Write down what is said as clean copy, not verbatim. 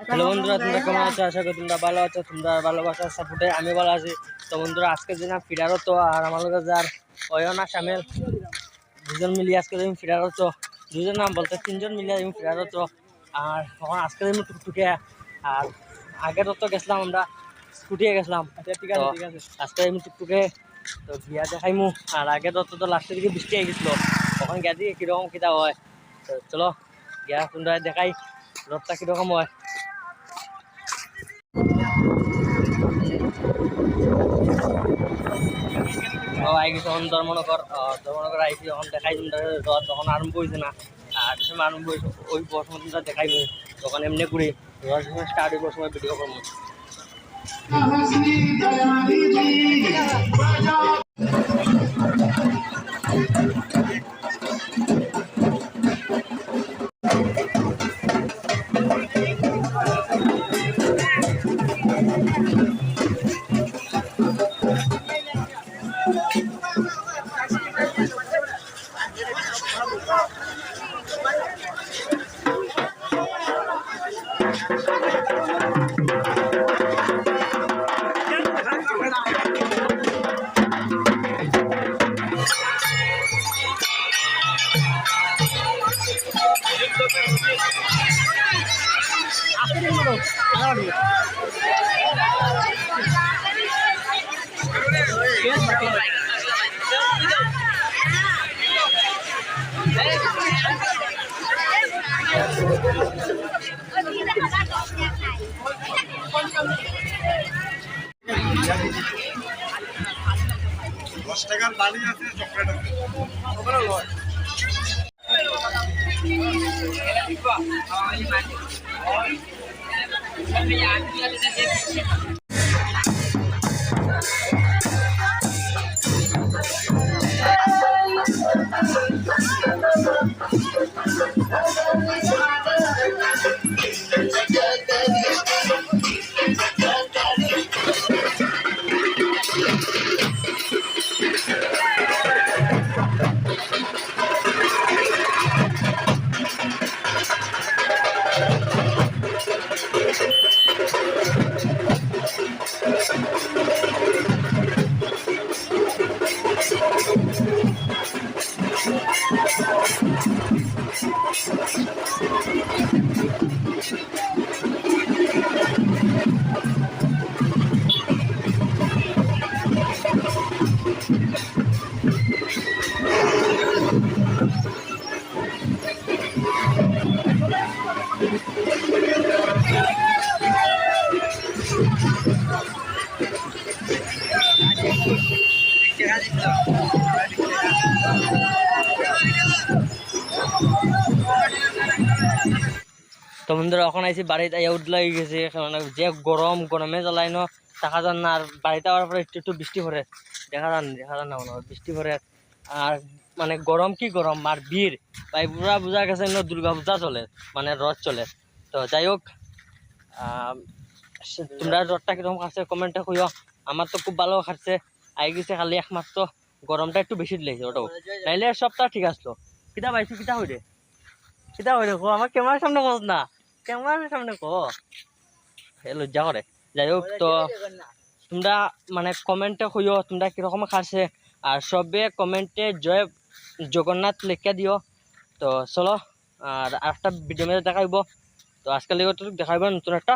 Hello বন্ধুরা, তোমরা কেমন আছো? আশা করি তোমরা ভালো আছো। তোমরা ভালোবাসার সাপোর্টে আমি ভালো আছি। তো বন্ধুরা, আজকে দিন ফিরারও তো আর আমার লোক যার অয়না সামেল দুজন মিলিয়ে আজকে দিন ফিরারও তো দুজন নাম বলতে তিনজন মিলিয়ে আমি ফিরারও তো। আর তখন আজকে দিন টুকটুকে আর আগের তো গেছিলাম আমরা স্কুটিয়ে গেছিলাম। ঠিক আছে ঠিক আছে, আজকে আমি টুকটুকে তো বিয়া দেখাইমু। আর আগের তো লাস্টের দিকে বৃষ্টি হয়ে গেছিলো, তখন গিয়া দিকে কীরকম কীটা হয়। তো চলো গিয়া তোমরা দেখাই রথটা কীরকম হয়। আইগি তখন ধর্মনগর আইসি যখন দেখাই রথ তখন আরম্ভ হয়েছে না। আর যে সময় আরম্ভ হয়েছে ওই সময় তোমরা দেখাইবো, তখন এমনি করে রথ সময় স্টার্ট হইব সময় ভিডিও করবো। টাকার বাড়ি আছে চকলেট তো বন্ধুরা এখন আইসি বাড়িতে উঠলাই গেছে, যে গরমে জ্বালাই ন দেখা যান না। আর বাড়িতে আওয়ার পরে একটু বৃষ্টি পড়ে, দেখা যান না মনে হয় বৃষ্টি পড়ে। আর মানে গরম কি গরম আর ভিড় ভাই পুরা বোঝা গেছে দুর্গা পূজা চলে, মানে রথ চলে। তো যাই হোক, তোমরা রথটা কিরকম খাচ্ছে কমেন্টে কইও। আমার তো খুব ভালো খাচ্ছে, আই গেছে খালি একমাত্র গরমটা একটু বেশি দিলেছে ওটাও, নাইলে সবটা ঠিক আসলো। কিতা পাইছি কিতা হইরে কো আমার ক্যামেরার সামনে কস না, ক্যামেরার সামনে কো লজ্জা করে। যাই হোক, তো তোমরা মানে কমেন্টে কইও তোমরা কিরকম খাচ্ছে। আর সবে কমেন্টে জয় জগন্নাথ লেখা দিও। তো চলো আর একটা ভিডিও মেয়ে দেখাইব। তো আজকাল দেখাইব নতুন একটা